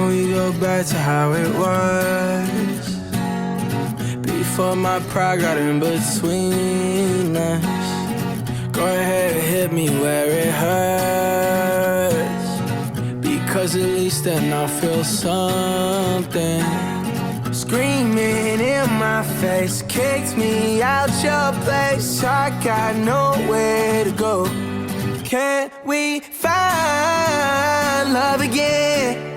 Can we go back to how it was? Before my pride got in between us. Go ahead and hit me where it hurts, because at least then I'll feel something. Screaming in my face, kicked me out your place. I got nowhere to go. Can we find love again?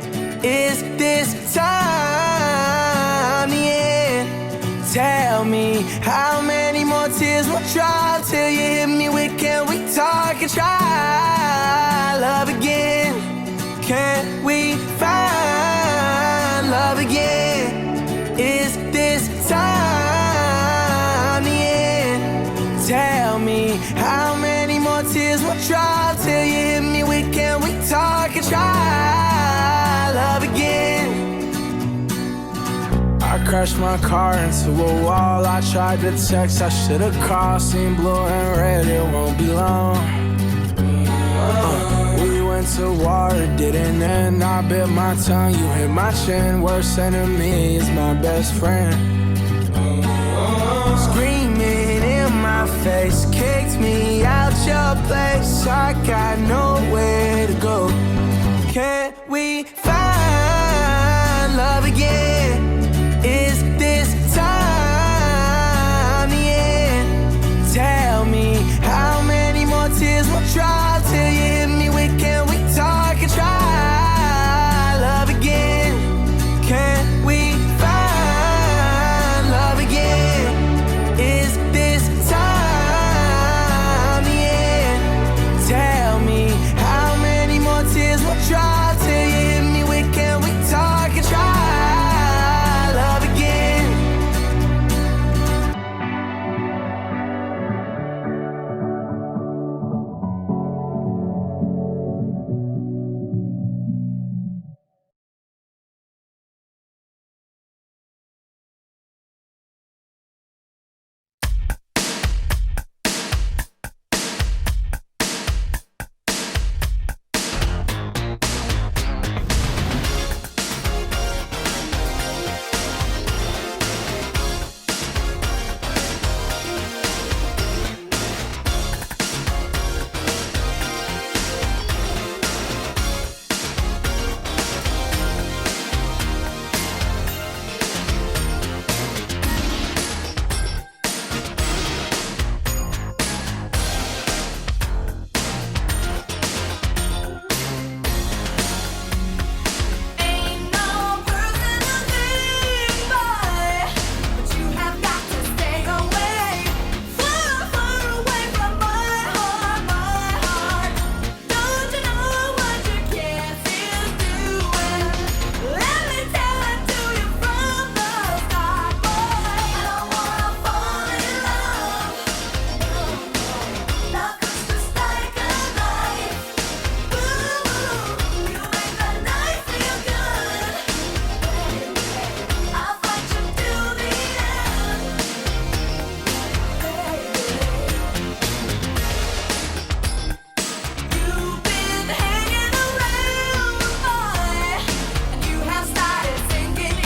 Is this time the end? Tell me how many more tears will drop till you hit me with, can we talk and try love again? Can we find love again? Is this time the end? Tell me how many more tears will drop till you hit me with, can we talk and try love again? I crashed my car into a wall. I tried to text, I should've called. Seen blue and red, it won't be long. We went to war, it didn't end. I bit my tongue, you hit my chin. Worst enemy is my best friend.